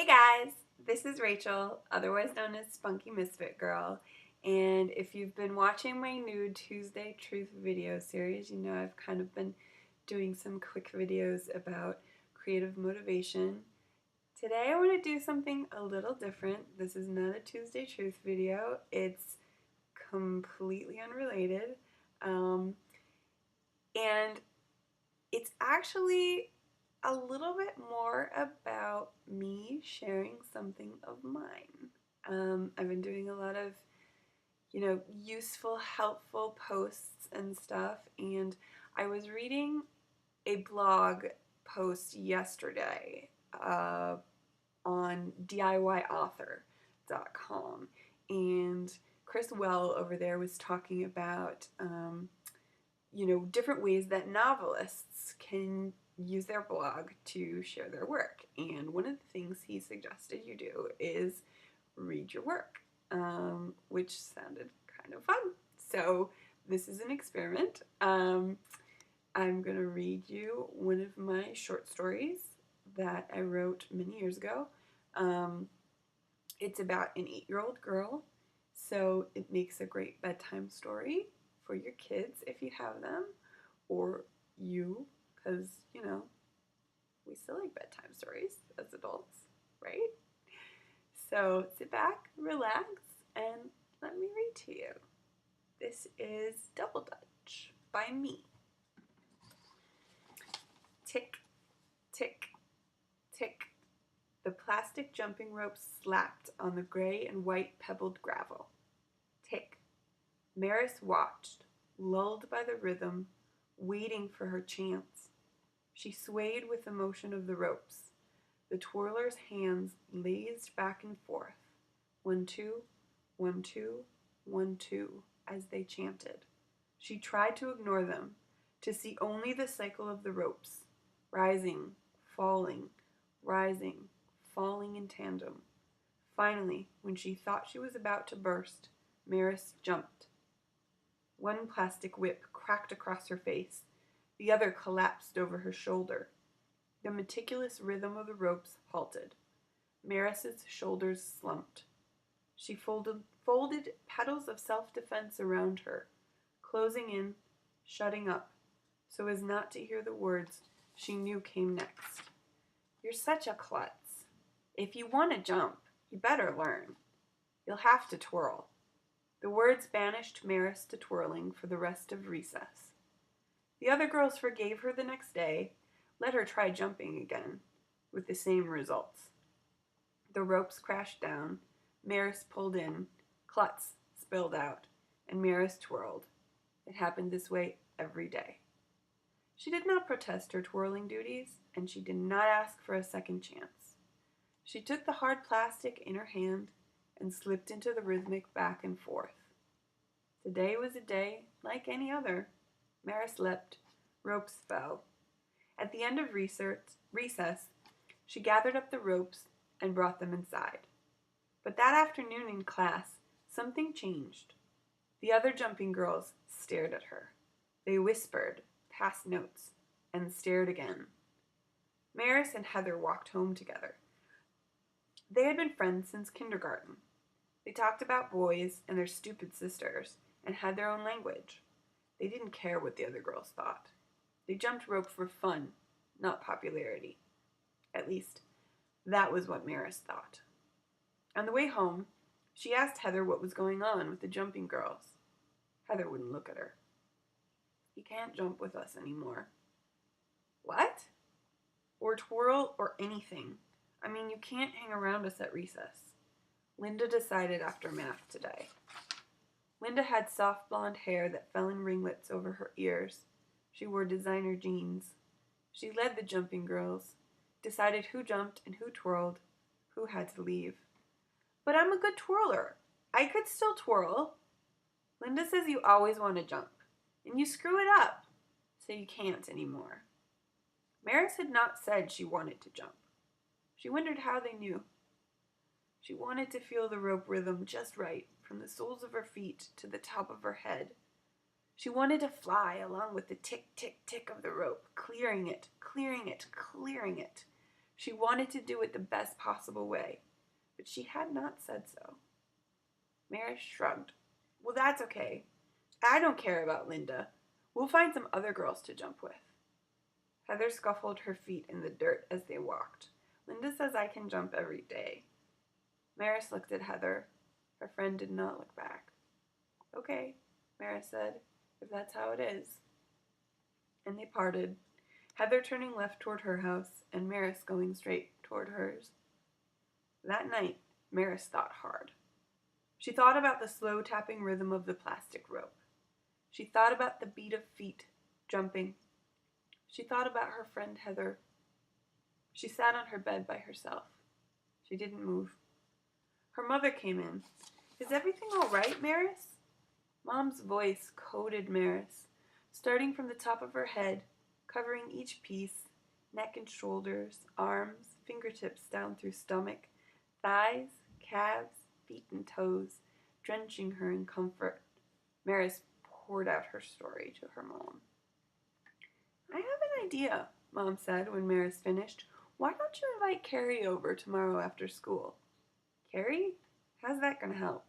Hey guys, this is Rachel, otherwise known as Spunky Misfit Girl, and if you've been watching my new Tuesday Truth video series, you know I've kind of been doing some quick videos about creative motivation. Today I want to do something a little different. This is not a Tuesday Truth video, it's completely unrelated, and it's actually a little bit more about me sharing something of mine. I've been doing a lot of, useful, helpful posts and stuff, and I was reading a blog post yesterday on DIYauthor.com, and Chris Well over there was talking about, different ways that novelists can use their blog to share their work. And one of the things he suggested you do is read your work, which sounded kind of fun. So this is an experiment. I'm going to read you one of my short stories that I wrote many years ago. It's about an 8-year-old girl, so it makes a great bedtime story for your kids if you have them, or you, because, we still like bedtime stories as adults, right? So sit back, relax, and let me read to you. This is Double Dutch by me. Tick, tick, tick. The plastic jumping rope slapped on the gray and white pebbled gravel. Tick. Maris watched, lulled by the rhythm, waiting for her chance. She swayed with the motion of the ropes. The twirler's hands lazed back and forth, 1, 2, 1, 2, 1, 2, as they chanted. She tried to ignore them, to see only the cycle of the ropes, rising, falling in tandem. Finally, when she thought she was about to burst, Maris jumped. One plastic whip cracked across her face. The other collapsed over her shoulder. The meticulous rhythm of the ropes halted. Maris's shoulders slumped. She folded petals of self-defense around her, closing in, shutting up, so as not to hear the words she knew came next. You're such a klutz. If you want to jump, you better learn. You'll have to twirl. The words banished Maris to twirling for the rest of recess. The other girls forgave her the next day, let her try jumping again, with the same results. The ropes crashed down, Maris pulled in, klutz spilled out, and Maris twirled. It happened this way every day. She did not protest her twirling duties, and she did not ask for a second chance. She took the hard plastic in her hand and slipped into the rhythmic back and forth. Today was a day like any other. Maris leapt. Ropes fell. At the end of recess, she gathered up the ropes and brought them inside. But that afternoon in class, something changed. The other jumping girls stared at her. They whispered, passed notes, and stared again. Maris and Heather walked home together. They had been friends since kindergarten. They talked about boys and their stupid sisters and had their own language. They didn't care what the other girls thought. They jumped rope for fun, not popularity. At least, that was what Maris thought. On the way home, she asked Heather what was going on with the jumping girls. Heather wouldn't look at her. You can't jump with us anymore. What? Or twirl or anything. I mean, you can't hang around us at recess. Linda decided after math today. Linda had soft blonde hair that fell in ringlets over her ears. She wore designer jeans. She led the jumping girls, decided who jumped and who twirled, who had to leave. But I'm a good twirler. I could still twirl. Linda says you always want to jump, and you screw it up, so you can't anymore. Maris had not said she wanted to jump. She wondered how they knew. She wanted to feel the rope rhythm just right, from the soles of her feet to the top of her head. She wanted to fly along with the tick, tick, tick of the rope, clearing it, clearing it, clearing it. She wanted to do it the best possible way, but she had not said so. Maris shrugged. Well, that's okay. I don't care about Linda. We'll find some other girls to jump with. Heather scuffled her feet in the dirt as they walked. Linda says I can jump every day. Maris looked at Heather. Her friend did not look back. Okay, Maris said, if that's how it is. And they parted, Heather turning left toward her house and Maris going straight toward hers. That night, Maris thought hard. She thought about the slow tapping rhythm of the plastic rope. She thought about the beat of feet jumping. She thought about her friend Heather. She sat on her bed by herself. She didn't move. Her mother came in. Is everything all right, Maris? Mom's voice coated Maris, starting from the top of her head, covering each piece, neck and shoulders, arms, fingertips down through stomach, thighs, calves, feet and toes, drenching her in comfort. Maris poured out her story to her mom. I have an idea, Mom said when Maris finished. Why don't you invite Carrie over tomorrow after school? Carrie? How's that going to help?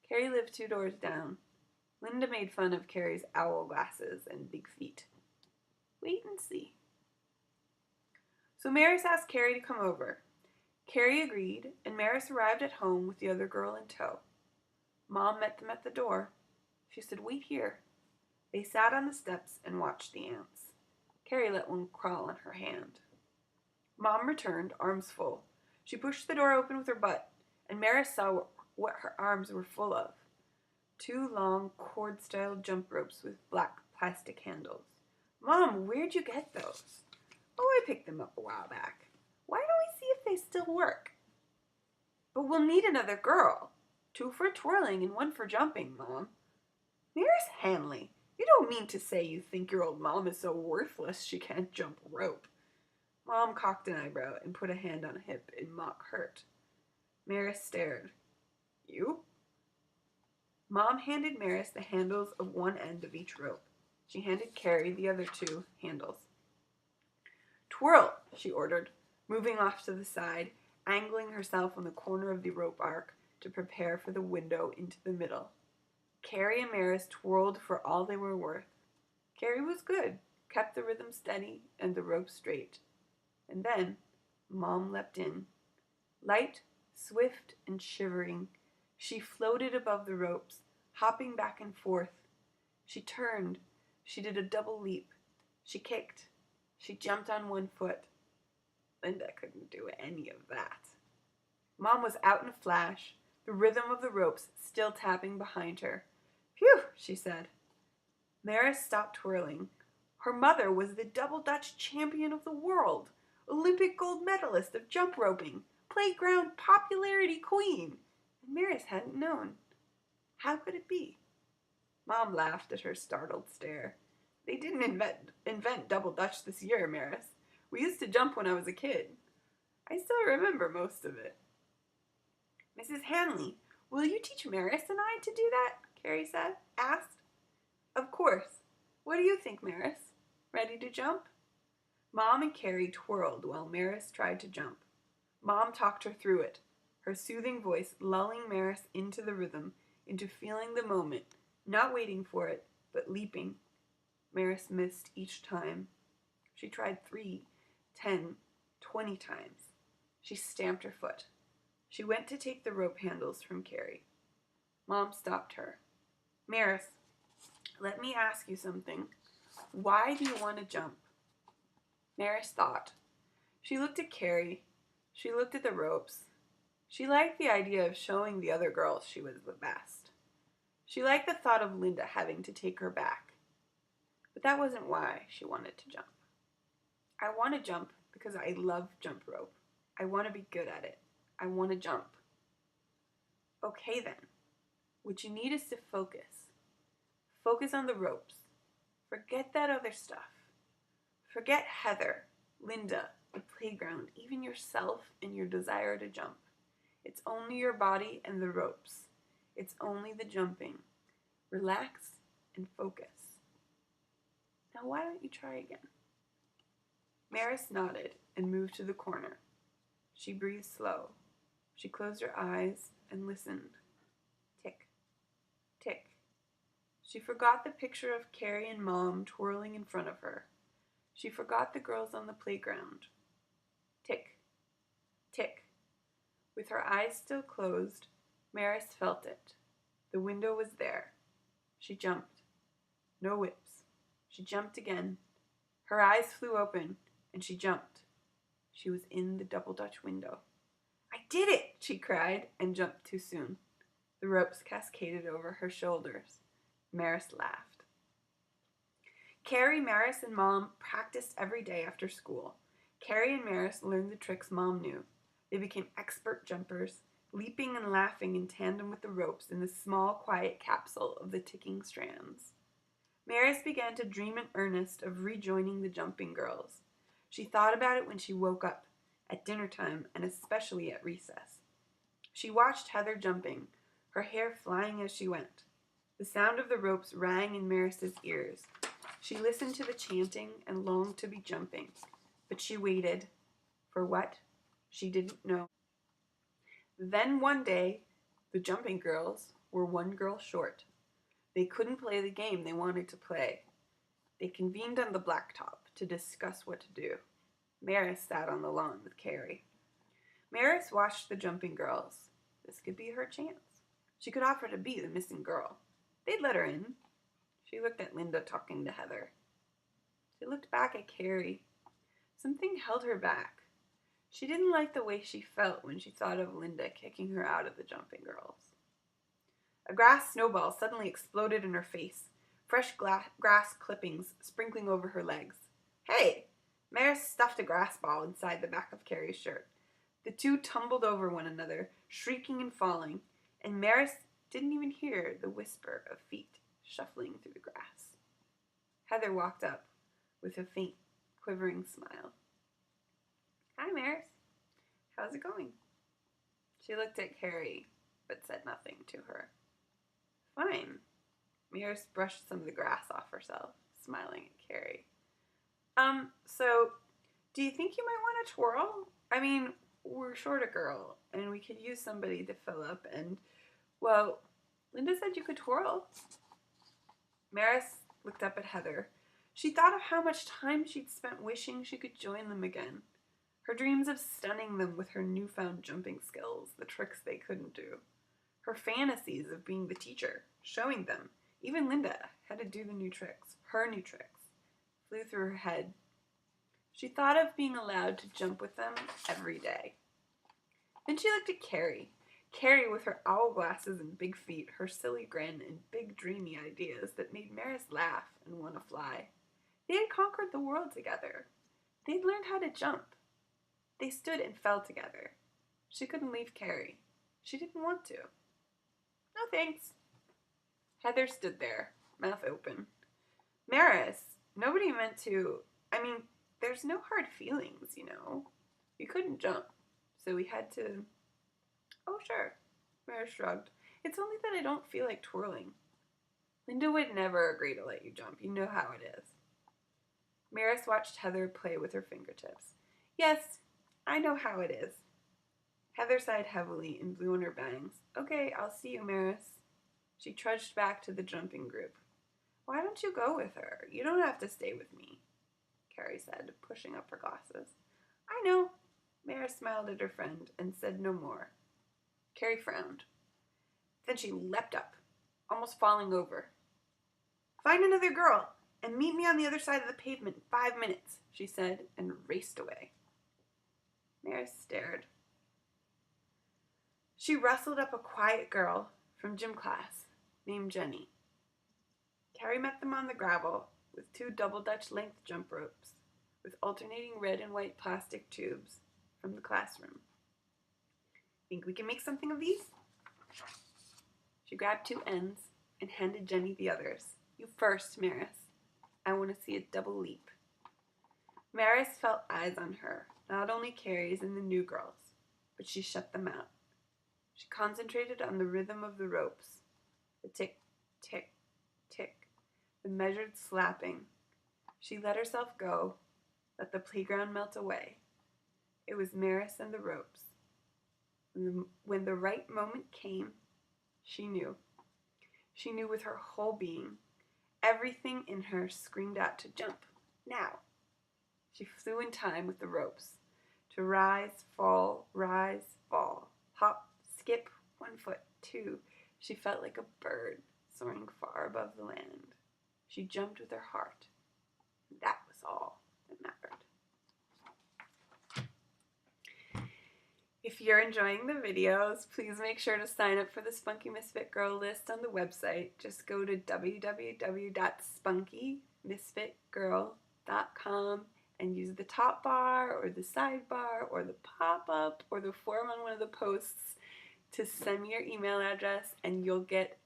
Carrie lived 2 doors down. Linda made fun of Carrie's owl glasses and big feet. Wait and see. So Maris asked Carrie to come over. Carrie agreed, and Maris arrived at home with the other girl in tow. Mom met them at the door. She said, wait here. They sat on the steps and watched the ants. Carrie let one crawl on her hand. Mom returned, arms full. She pushed the door open with her butt, and Maris saw what her arms were full of. 2 long, cord-style jump ropes with black plastic handles. Mom, where'd you get those? Oh, I picked them up a while back. Why don't we see if they still work? But we'll need another girl. 2 for twirling and 1 for jumping, Mom. Maris Hanley, you don't mean to say you think your old mom is so worthless she can't jump rope. Mom cocked an eyebrow and put a hand on a hip in mock hurt. Maris stared. You? Mom handed Maris the handles of one end of each rope. She handed Carrie the other 2 handles. Twirl, she ordered, moving off to the side, angling herself on the corner of the rope arc to prepare for the window into the middle. Carrie and Maris twirled for all they were worth. Carrie was good, kept the rhythm steady and the rope straight. And then Mom leapt in. Light, swift, and shivering, she floated above the ropes, hopping back and forth. She turned. She did a double leap. She kicked. She jumped on 1 foot. Linda couldn't do any of that. Mom was out in a flash, the rhythm of the ropes still tapping behind her. Phew, she said. Maris stopped twirling. Her mother was the double Dutch champion of the world, Olympic gold medalist of jump roping, playground popularity queen, and Maris hadn't known. How could it be? Mom laughed at her startled stare. They didn't invent double Dutch this year, Maris. We used to jump when I was a kid. I still remember most of it. Mrs. Hanley, will you teach Maris and I to do that? Carrie asked. Of course. What do you think, Maris? Ready to jump? Mom and Carrie twirled while Maris tried to jump. Mom talked her through it, her soothing voice lulling Maris into the rhythm, into feeling the moment, not waiting for it, but leaping. Maris missed each time. She tried 3, 10, 20 times. She stamped her foot. She went to take the rope handles from Carrie. Mom stopped her. Maris, let me ask you something. Why do you want to jump? Maris thought. She looked at Carrie. She looked at the ropes. She liked the idea of showing the other girls she was the best. She liked the thought of Linda having to take her back. But that wasn't why she wanted to jump. I want to jump because I love jump rope. I want to be good at it. I want to jump. Okay then. What you need is to focus. Focus on the ropes. Forget that other stuff. Forget Heather, Linda, the playground, even yourself and your desire to jump. It's only your body and the ropes. It's only the jumping. Relax and focus. Now why don't you try again? Maris nodded and moved to the corner. She breathed slow. She closed her eyes and listened. Tick, tick. She forgot the picture of Carrie and Mom twirling in front of her. She forgot the girls on the playground. Tick, tick. With her eyes still closed, Maris felt it. The window was there. She jumped. No whips. She jumped again. Her eyes flew open, and she jumped. She was in the double Dutch window. I did it, she cried, and jumped too soon. The ropes cascaded over her shoulders. Maris laughed. Carrie, Maris, and Mom practiced every day after school. Carrie and Maris learned the tricks Mom knew. They became expert jumpers, leaping and laughing in tandem with the ropes in the small, quiet capsule of the ticking strands. Maris began to dream in earnest of rejoining the jumping girls. She thought about it when she woke up, at dinner time, and especially at recess. She watched Heather jumping, her hair flying as she went. The sound of the ropes rang in Maris's ears. She listened to the chanting and longed to be jumping, but she waited. For what? She didn't know. Then one day, the jumping girls were one girl short. They couldn't play the game they wanted to play. They convened on the blacktop to discuss what to do. Maris sat on the lawn with Carrie. Maris watched the jumping girls. This could be her chance. She could offer to be the missing girl. They'd let her in. She looked at Linda talking to Heather. She looked back at Carrie. Something held her back. She didn't like the way she felt when she thought of Linda kicking her out of the jumping girls. A grass snowball suddenly exploded in her face, fresh grass clippings sprinkling over her legs. Hey! Maris stuffed a grass ball inside the back of Carrie's shirt. The two tumbled over one another, shrieking and falling, and Maris didn't even hear the whisper of feet shuffling through the grass. Heather walked up with a faint, quivering smile. Hi, Maris. How's it going? She looked at Carrie, but said nothing to her. Fine. Maris brushed some of the grass off herself, smiling at Carrie. So, do you think you might want to twirl? I mean, we're short a girl, and we could use somebody to fill up, and, well, Linda said you could twirl. Maris looked up at Heather. She thought of how much time she'd spent wishing she could join them again. Her dreams of stunning them with her newfound jumping skills, the tricks they couldn't do. Her fantasies of being the teacher, showing them, even Linda, how to do the new tricks, her new tricks, flew through her head. She thought of being allowed to jump with them every day. Then she looked at Carrie. Carrie with her owl glasses and big feet, her silly grin and big dreamy ideas that made Maris laugh and want to fly. They had conquered the world together. They'd learned how to jump. They stood and fell together. She couldn't leave Carrie. She didn't want to. No thanks. Heather stood there, mouth open. Maris, nobody meant to. I mean, there's no hard feelings, you know. You couldn't jump, so we had to. Oh, sure. Maris shrugged. It's only that I don't feel like twirling. Linda would never agree to let you jump. You know how it is. Maris watched Heather play with her fingertips. Yes, I know how it is. Heather sighed heavily and blew on her bangs. Okay, I'll see you, Maris. She trudged back to the jumping group. Why don't you go with her? You don't have to stay with me, Carrie said, pushing up her glasses. I know. Maris smiled at her friend and said no more. Carrie frowned. Then she leapt up, almost falling over. Find another girl and meet me on the other side of the pavement in 5 minutes, she said, and raced away. Maris stared. She rustled up a quiet girl from gym class named Jenny. Carrie met them on the gravel with 2 double Dutch length jump ropes with alternating red and white plastic tubes from the classroom. Think we can make something of these? She grabbed 2 ends and handed Jenny the others. You first, Maris. I want to see a double leap. Maris felt eyes on her, not only Carrie's and the new girls, but she shut them out. She concentrated on the rhythm of the ropes, the tick, tick, tick, the measured slapping. She let herself go, let the playground melt away. It was Maris and the ropes. When the right moment came, she knew. She knew with her whole being. Everything in her screamed out to jump, now. She flew in time with the ropes, to rise, fall, hop, skip, 1 foot, 2. She felt like a bird soaring far above the land. She jumped with her heart. That was all that mattered. If you're enjoying the videos, please make sure to sign up for the Spunky Misfit Girl list on the website. Just go to www.spunkymisfitgirl.com and use the top bar or the sidebar or the pop-up or the form on one of the posts to send me your email address, and you'll get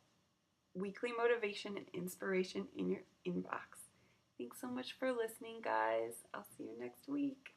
weekly motivation and inspiration in your inbox. Thanks so much for listening, guys. I'll see you next week.